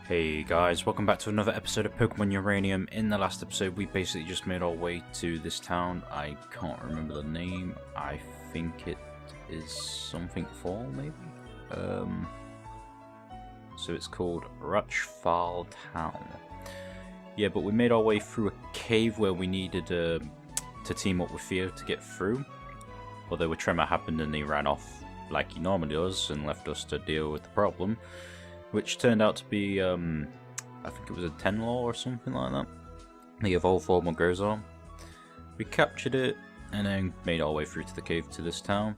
Hey guys, welcome back to another episode of Pokemon Uranium. In the last episode we basically just made our way to this town. I can't remember the name. I think it is something Fall maybe? So it's called Rutschfall Town. Yeah, but we made our way through a cave where we needed to team up with Theo to get through. Although a tremor happened and he ran off like he normally does and left us to deal with the problem. Which turned out to be, I think it was a Tenlaw or something like that. The evolved form of Grozar. We captured it and then made our way through to the cave to this town.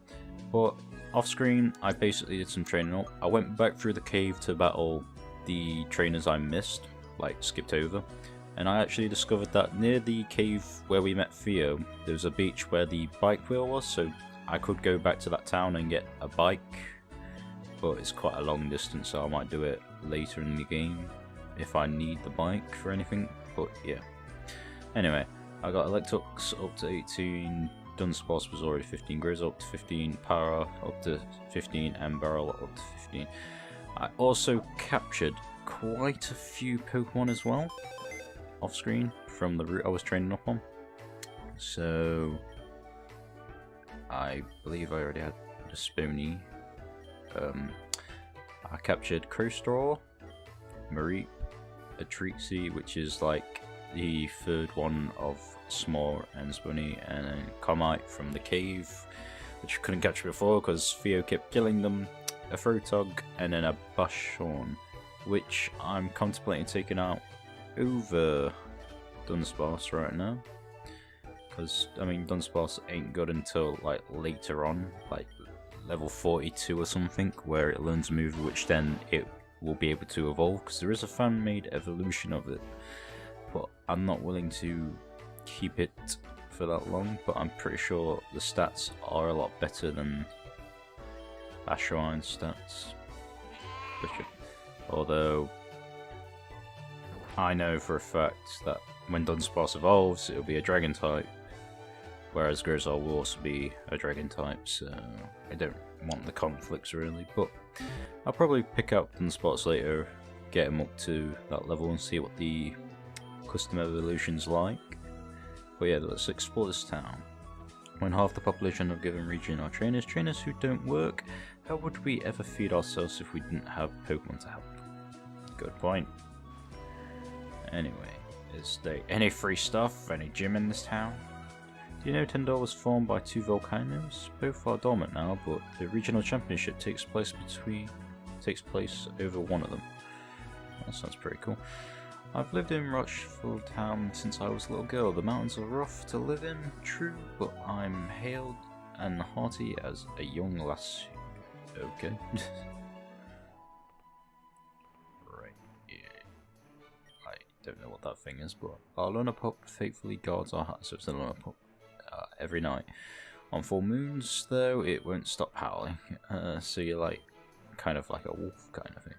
But off screen, I basically did some training up. I went back through the cave to battle the trainers I missed, like skipped over. And I actually discovered that near the cave where we met Theo, there was a beach where the bike wheel was, so I could go back to that town and get a bike. But it's quite a long distance, so I might do it later in the game if I need the bike for anything. But yeah. Anyway, I got Electux up to 18, Dunsparce was already 15, Grizz up to 15, Para up to 15, and Barrel up to 15. I also captured quite a few Pokemon as well, off screen, from the route I was training up on. So, I believe I already had the Spony. I captured Crowstraw, Mareep, a Trixie, which is like the third one of Small and Spony, and then Comite from the cave, which I couldn't catch before because Theo kept killing them, a Frotog, and then a Bushhorn, which I'm contemplating taking out over Dunsparce right now. Because, I mean, Dunsparce ain't good until like later on, like level 42 or something, where it learns a move which then it will be able to evolve, because there is a fan-made evolution of it, but I'm not willing to keep it for that long. But I'm pretty sure the stats are a lot better than Ashrine's stats, although I know for a fact that when Dunsparce evolves it'll be a dragon type, whereas Grozar will also be a dragon type, so I don't want the conflicts really. But I'll probably pick out Dunsparce later, get him up to that level and see what the custom evolution's like. But yeah, let's explore this town. When half the population of a given region are trainers who don't work, how would we ever feed ourselves if we didn't have Pokemon to help? Good point. Anyway, is there any free stuff, any gym in this town? Do you know Tandor was formed by two volcanoes? Both are dormant now, but the regional championship takes place over one of them. That sounds pretty cool. I've lived in Rutschfall Town since I was a little girl. The mountains are rough to live in, true, but I'm hailed and hearty as a young lass. Okay. Right, yeah. I don't know what that thing is, but our Lunapop faithfully guards our hearts, so it's a Lunapop. Every night. On full moons, though, it won't stop howling. So you're like, kind of like a wolf kind of thing.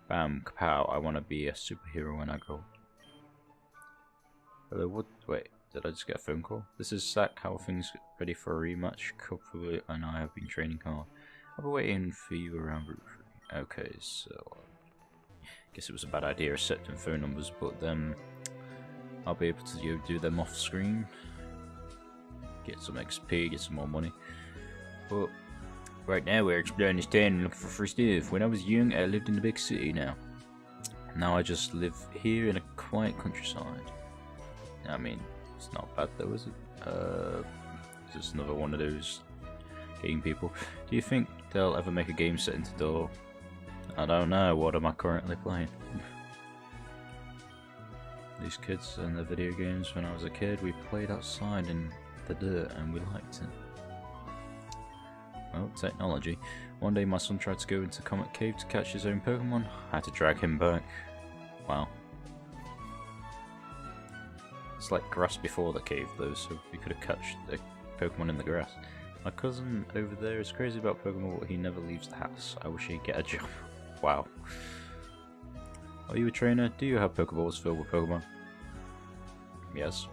Bam, kapow, I want to be a superhero when I grow. Hello, what? Wait, did I just get a phone call? This is Zach, how are things ready for a rematch? Couple and I have been training hard. I'll be waiting for you around Route 3. Okay, so guess it was a bad idea accepting phone numbers, but then I'll be able to do them off screen. Get some XP, get some more money. But right now we're exploring this town and looking for free stuff. When I was young, I lived in the big city now. Now I just live here in a quiet countryside. I mean, it's not bad though, is it? Just another one of those game people. Do you think they'll ever make a game set in Tandor? I don't know, what am I currently playing? These kids and their video games. When I was a kid, we played outside in the dirt and we liked it. Well, technology. One day my son tried to go into Comet Cave to catch his own Pokemon. I had to drag him back. Wow. It's like grass before the cave though, so we could have caught the Pokemon in the grass. My cousin over there is crazy about Pokemon, but he never leaves the house. I wish he'd get a job. Wow. Are you a trainer? Do you have Pokeballs filled with Pokemon? Yes.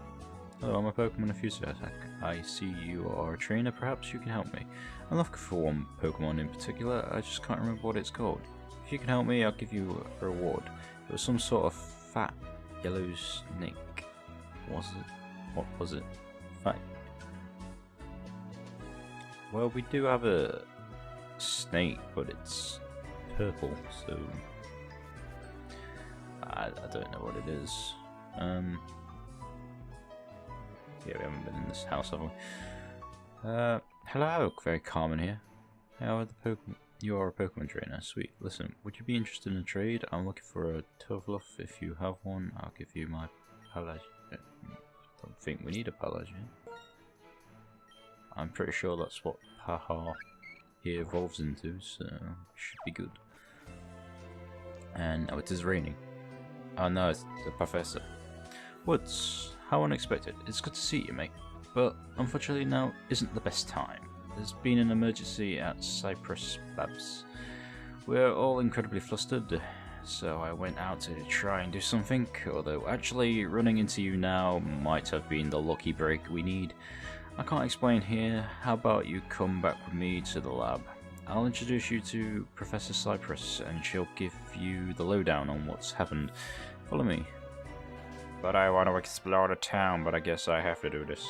Hello, I'm a Pokemon enthusiast. I see you are a trainer, perhaps you can help me. I'm looking for one Pokemon in particular, I just can't remember what it's called. If you can help me, I'll give you a reward. It was some sort of fat yellow snake. Was it? What was it? Fat. Well, we do have a snake, but it's purple, so I don't know what it is. Yeah, we haven't been in this house, have we? Hello, very common here. How are the Pokemon? You are a Pokemon trainer, sweet. Listen, would you be interested in a trade? I'm looking for a Turfluff. If you have one, I'll give you my Palage. I don't think we need a Palage. I'm pretty sure that's what Paha here evolves into, so it should be good. And oh, it is raining. Oh no, it's the Professor. Woods, how unexpected. It's good to see you, mate. But unfortunately now isn't the best time. There's been an emergency at Cypress Labs. We're all incredibly flustered, so I went out to try and do something, although actually running into you now might have been the lucky break we need. I can't explain here. How about you come back with me to the lab? I'll introduce you to Professor Cypress and she'll give you the lowdown on what's happened. Follow me. But I want to explore the town, but I guess I have to do this.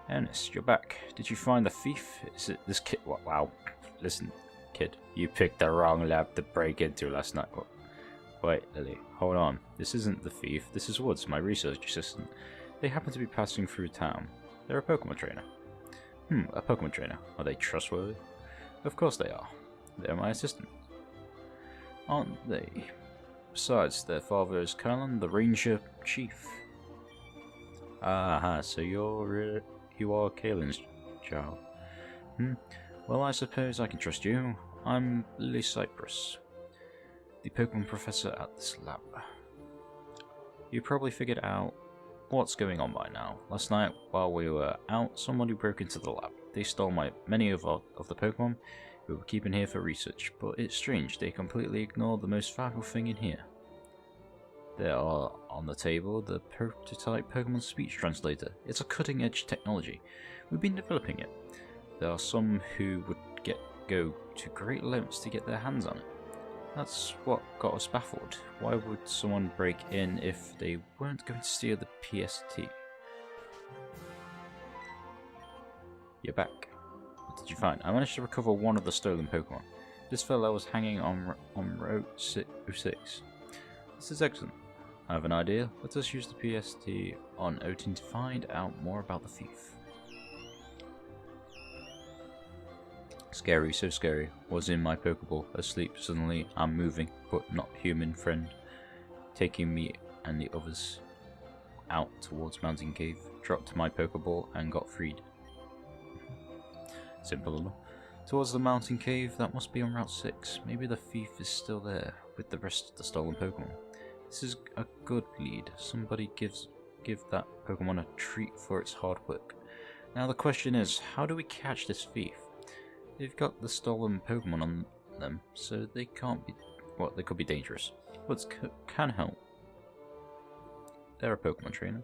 Ernest, you're back. Did you find the thief? Is it this kid? Wow. Listen, kid, you picked the wrong lab to break into last night. Wait, Lily, hold on. This isn't the thief. This is Woods, my research assistant. They happen to be passing through town. They're a Pokemon trainer. A Pokemon trainer. Are they trustworthy? Of course they are. They're my assistant. Aren't they? Besides, their father is Kylan, the Ranger Chief. Aha, so you are Kalen's child. Well, I suppose I can trust you. I'm Lily Cypress, the Pokemon professor at this lab. You probably figured out what's going on by now. Last night, while we were out, somebody broke into the lab. They stole many of the Pokemon we were keeping here for research, but it's strange, they completely ignored the most valuable thing in here. There are on the table the prototype Pokemon speech translator. It's a cutting-edge technology. We've been developing it. There are some who would go to great lengths to get their hands on it. That's what got us baffled. Why would someone break in if they weren't going to steal the PST? You're back. What did you find? I managed to recover one of the stolen Pokemon. This fellow was hanging on Route 06. This is excellent. I have an idea. Let us use the PST on 08 to find out more about the thief. Scary, so scary. Was in my Pokeball, asleep. Suddenly I'm moving, but not human friend. Taking me and the others out towards Mountain Cave. Dropped my Pokeball and got freed. Simple enough. Towards the Mountain Cave, that must be on Route 6. Maybe the thief is still there, with the rest of the stolen Pokemon. This is a good lead. Somebody give that Pokemon a treat for its hard work. Now the question is, how do we catch this thief? They've got the stolen Pokemon on them, so they can't be... well, they could be dangerous. But can help. They're a Pokemon trainer.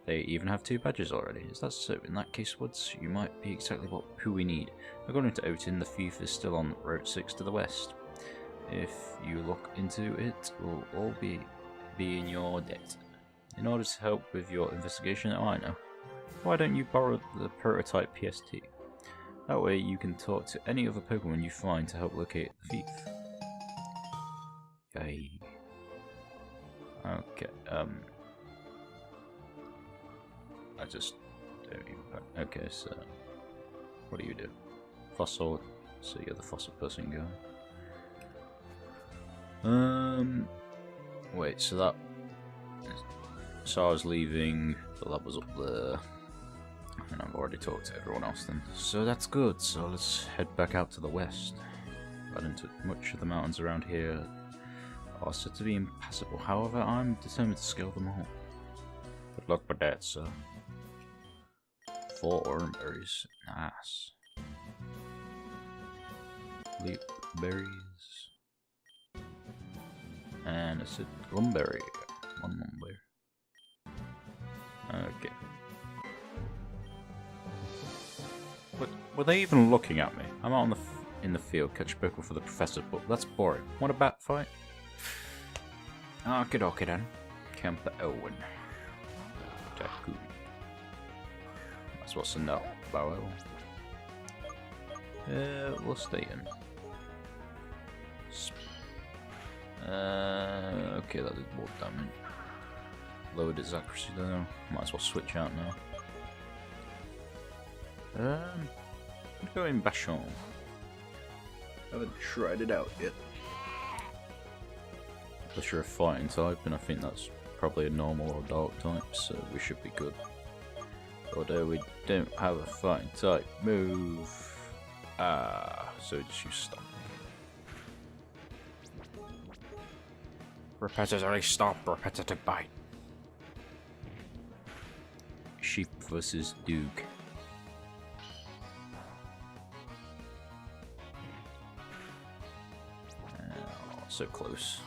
They even have 2 badges already. Is that so? In that case, Woods, you might be exactly who we need. According to 08, the thief is still on Route 6 to the west. If you look into it, we'll all be in your debt. In order to help with your investigation, I know. Why don't you borrow the prototype PST? That way you can talk to any other Pokemon you find to help locate the thief. Yay. Okay, I just don't even... okay, so... what do you do? Fossil, so you're the fossil person guy. Wait, so that... so I was leaving, the lab was up there, and I've already talked to everyone else then. So that's good, so let's head back out to the west. I don't think much of the mountains around here are said to be impassable, however I'm determined to scale them all. Good luck with that, sir. 4 orange berries, nice. Leap berries. And it's a Lumberry. 1 Lumberry. Okay. What, were they even looking at me? I'm out on the in the field, catch Pokemon for the professor's book. That's boring. Want a bat fight? Okie dokie then. Camper Owen. Taku. That's what's in that barrel. We'll stay in. Okay, that did more damage. Lowered its accuracy though. Might as well switch out now. I'm go in Bachon. Haven't tried it out yet. Unless you're a fighting type, and I think that's probably a normal or dark type, so we should be good. Although we don't have a fighting type move. So just use stop. Repetitive stop, repetitive bite. Sheep versus Duke. Oh, so close.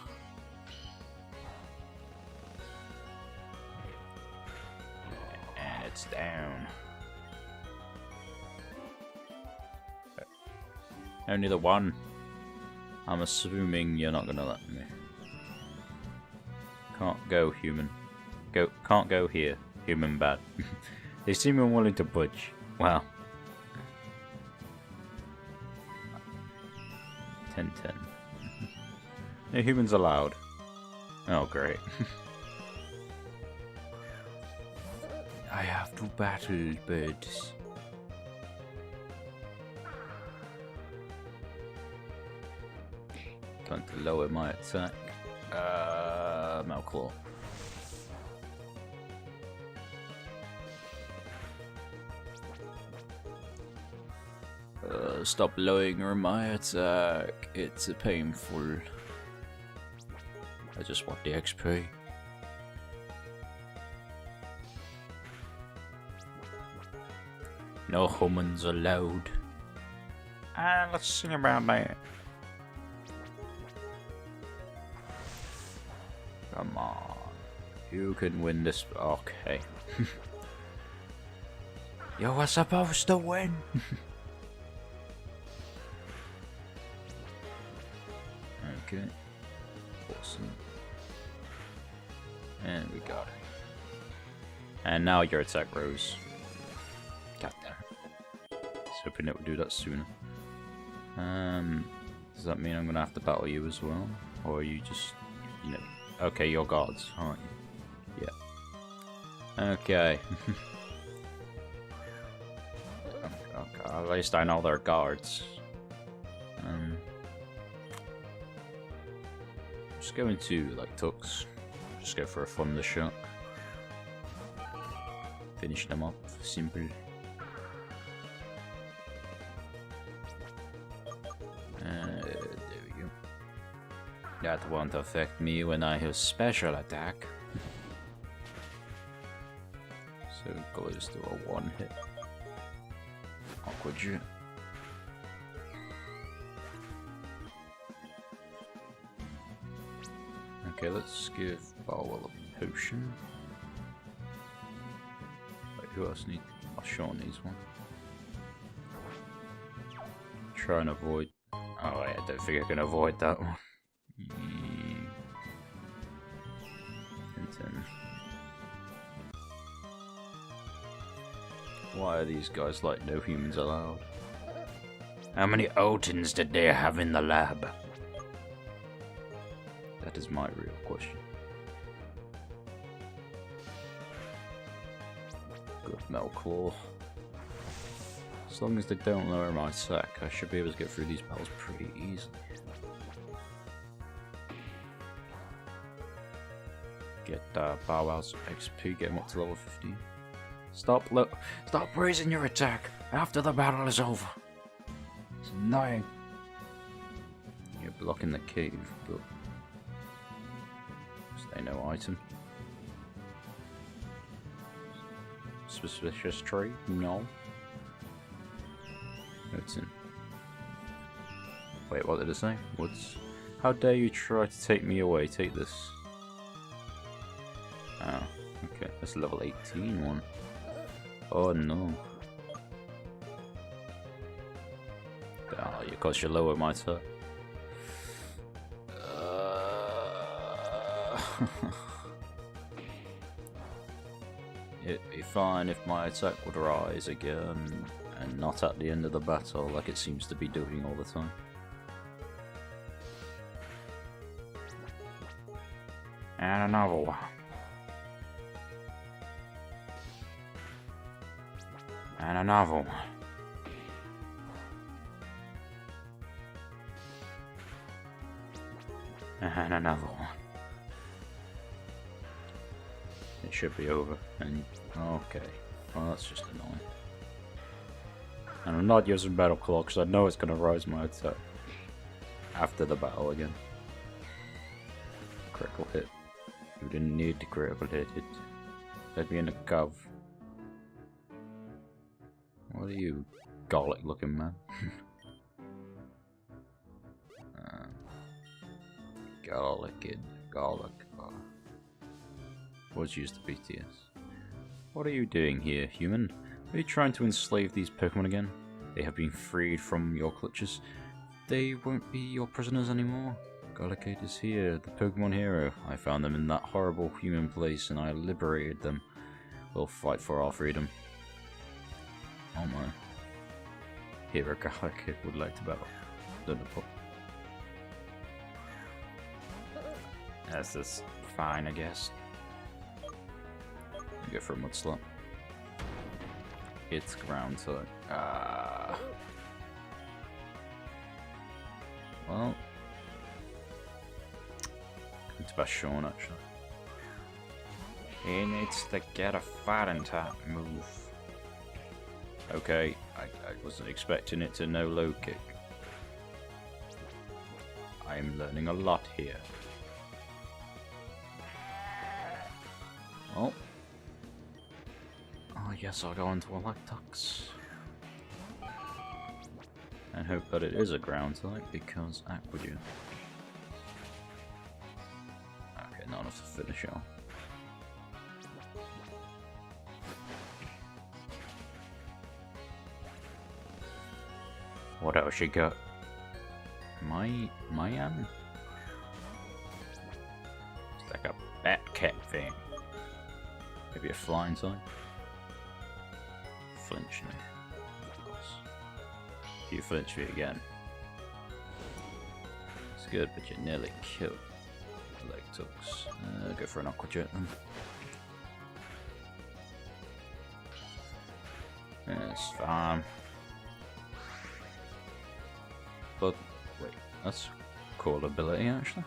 And it's down. Only the one. I'm assuming you're not gonna let me. Can't go, human. Can't go here. Human bad. They seem unwilling to budge. Wow. 10-10. No humans allowed. Oh, great. I have to battle birds. Time to lower my attack. Malclaw. Stop lowering my attack. It's painful. I just want the XP. No humans allowed. Let's sing about that. Come on. You can win this. Okay. You were supposed to win. Okay. Awesome. And we got it. And now your attack rose. God damn. I was hoping it would do that sooner. Does that mean I'm gonna have to battle you as well? Or are you just, you know... Okay, you're guards, aren't you? Yeah. Okay. Okay. At least I know they're guards. Just go into like Tux. Just go for a thunder shot. Finish them up. Simple. There we go. That won't affect me when I have special attack. So it goes to a one hit. Awkward shit. Okay, let's give Barwell a potion. Wait, who else needs? Oh, Sean needs one. Try and avoid. Oh, wait, I don't think I can avoid that one. 10. Why are these guys like no humans allowed? How many Otins did they have in the lab? That is my real question. Good Melclaw. As long as they don't lower my attack, I should be able to get through these battles pretty easily. Get Bow Wow's XP, get him up to level 15. Stop raising your attack after the battle is over. It's annoying. You're blocking the cave, but stay no item. Suspicious tree? No. It's in. Wait, what did it say? What's? How dare you try to take me away? Take this. Oh, okay. That's a level 18 one. Oh no. Oh, you're course, you lower my attack. It'd be fine if my attack would rise again, and not at the end of the battle like it seems to be doing all the time. And another one. And another one. And another one. It should be over. And okay. Well, that's just annoying. And I'm not using Battle Claw because I know it's going to rise my attack after the battle again. Critical hit. You didn't need to critical hit it. Let me in the cove. What are you, garlic looking man? Garlikid. Garlic. Was used to BTS. What are you doing here, human? Are you trying to enslave these Pokemon again? They have been freed from your clutches. They won't be your prisoners anymore. Garlikid is here, the Pokemon hero. I found them in that horrible human place and I liberated them. We'll fight for our freedom. Oh my. Hero Garlikid would like to battle. This is fine, I guess. Go for a mud slap. It's ground type. Well, it's about Sean actually. He needs to get a fighting type move. Okay, I wasn't expecting it to no low kick. I'm learning a lot here. Well, I guess I'll go into a Lactox. And hope that it is a ground type because Aquagen. Okay, not enough to finish it off. What else you got? Mayan? It's like a bat cat thing. Maybe a flying type? Flinch me. Of course. You flinch me again. It's good, but you nearly killed Lactox. Go for an Aqua Jet then. Yeah, it's fine. But wait, that's a cool ability actually.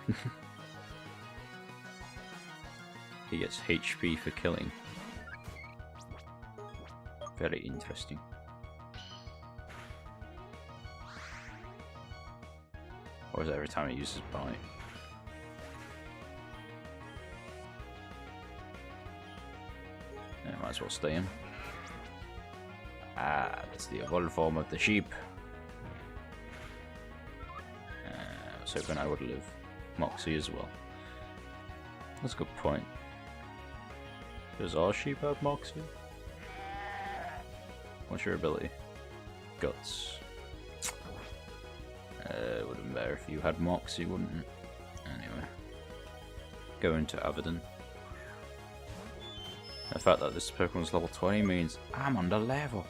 He gets HP for killing. Very interesting. Or is it every time he uses bite? Yeah, might as well stay in. Ah, that's the evolved form of the sheep. I was hoping I would live. Moxie as well. That's a good point. Does our sheep have Moxie? What's your ability? Guts. Wouldn't matter if you had Moxie, wouldn't it? Anyway. Go into Avidon. The fact that this Pokemon's level 20 means I'm under level.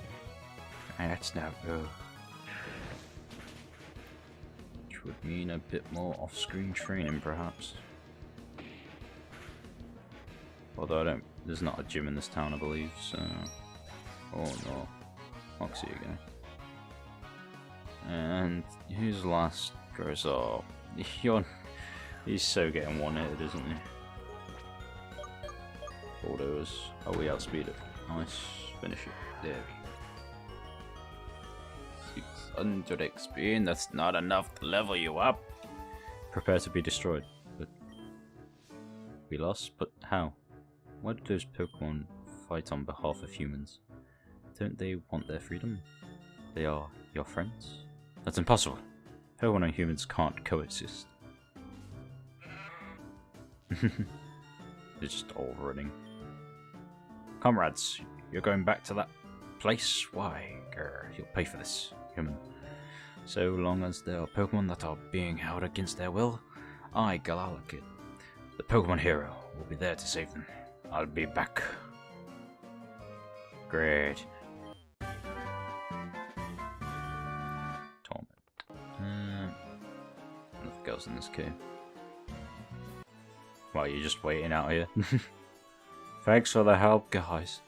And that's not good. Which would mean a bit more off-screen training, perhaps. Although there's not a gym in this town, I believe, so... Oh no. Moxie again. And who's last? Grosor. He's so getting one-hitted, isn't he? Bulldoze. Oh, we outspeed it. Nice. Finish it. There we go. 600 XP, and that's not enough to level you up. Prepare to be destroyed. But we lost? But how? Why did those Pokemon fight on behalf of humans? Don't they want their freedom? They are your friends? That's impossible. Pokemon and humans can't coexist. They're just all running. Comrades, you're going back to that place? Why? Grr, you'll pay for this, human. So long as there are Pokemon that are being held against their will, I, Garlikid, the Pokemon hero, will be there to save them. I'll be back. Great. Torment. Nothing else in this cave. Well, you're just waiting out here. Thanks for the help, guys.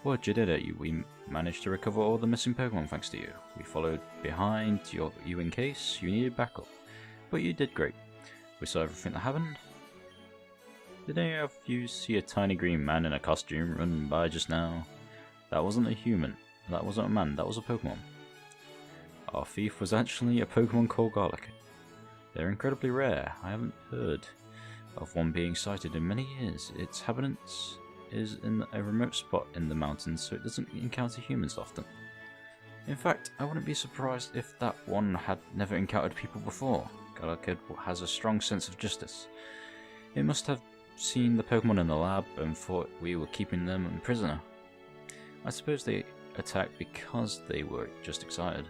What you did it? We managed to recover all the missing Pokemon thanks to you. We followed behind you in case you needed backup. But you did great. We saw everything that happened. Did any of you see a tiny green man in a costume run by just now? That wasn't a human. That wasn't a man. That was a Pokemon. Our thief was actually a Pokemon called Garlikid. They're incredibly rare. I haven't heard of one being sighted in many years. Its habitants is in a remote spot in the mountains, so it doesn't encounter humans often. In fact, I wouldn't be surprised if that one had never encountered people before. Garlikid has a strong sense of justice. It must have seen the Pokemon in the lab and thought we were keeping them in prisoner. I suppose they attacked because they were just excited.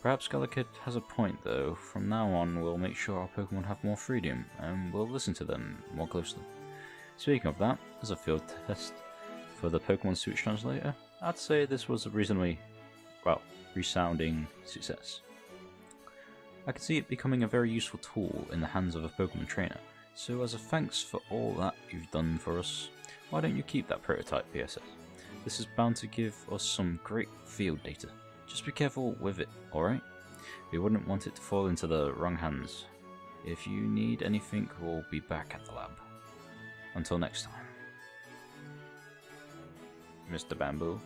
Perhaps Garlikid has a point though. From now on we'll make sure our Pokemon have more freedom and we'll listen to them more closely. Speaking of that, as a field test for the Pokemon Switch Translator, I'd say this was a reasonably, well, resounding success. I could see it becoming a very useful tool in the hands of a Pokemon trainer, so as a thanks for all that you've done for us, why don't you keep that prototype PSS? This is bound to give us some great field data. Just be careful with it, alright? We wouldn't want it to fall into the wrong hands. If you need anything, we'll be back at the lab. Until next time. Mr. Bamboo.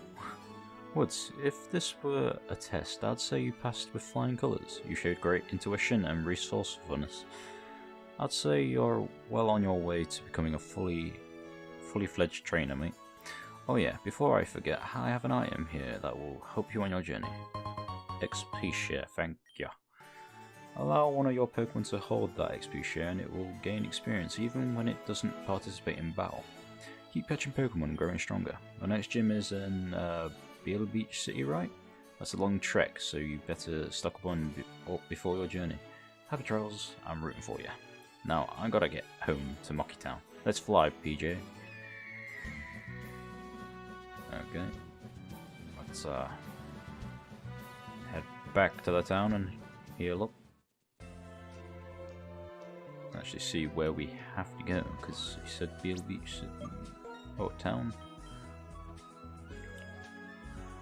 Woods, if this were a test, I'd say you passed with flying colours. You showed great intuition and resourcefulness. I'd say you're well on your way to becoming a fully fledged trainer, mate. Oh yeah, before I forget, I have an item here that will help you on your journey. XP share, thank ya. Allow one of your Pokemon to hold that XP share and it will gain experience even when it doesn't participate in battle. Keep catching Pokemon and growing stronger. Our next gym is in Beale Beach City, right? That's a long trek, so you better stock up on before your journey. Happy travels, I'm rooting for you. Now, I gotta get home to Mocky Town. Let's fly, PJ. Okay, let's head back to the town and heal up. Actually see where we have to go, because he said Beale Beach City. Oh, town.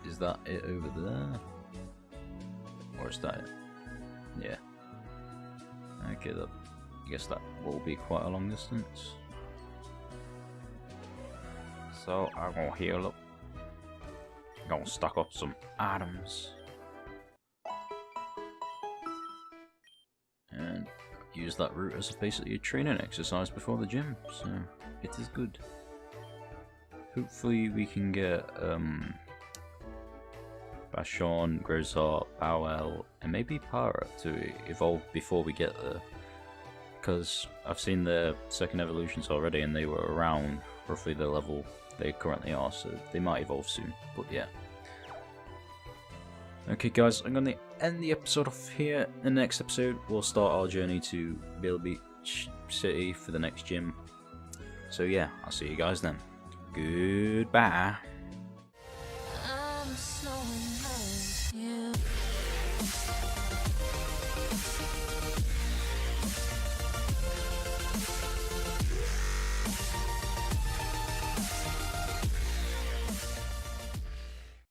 Is that it over there? Or is that it? Yeah. Okay, I guess that will be quite a long distance. So I'm gonna heal up. Gonna stock up some items. And use that route as basically a training exercise before the gym, so it is good. Hopefully we can get Bastion, Grosart, Bowel, and maybe Para to evolve before we get there. Because I've seen their second evolutions already and they were around roughly the level they currently are, so they might evolve soon, but yeah. Okay guys, I'm going to end the episode off here. In the next episode we'll start our journey to Beale Beach City for the next gym. So yeah, I'll see you guys then. Goodbye.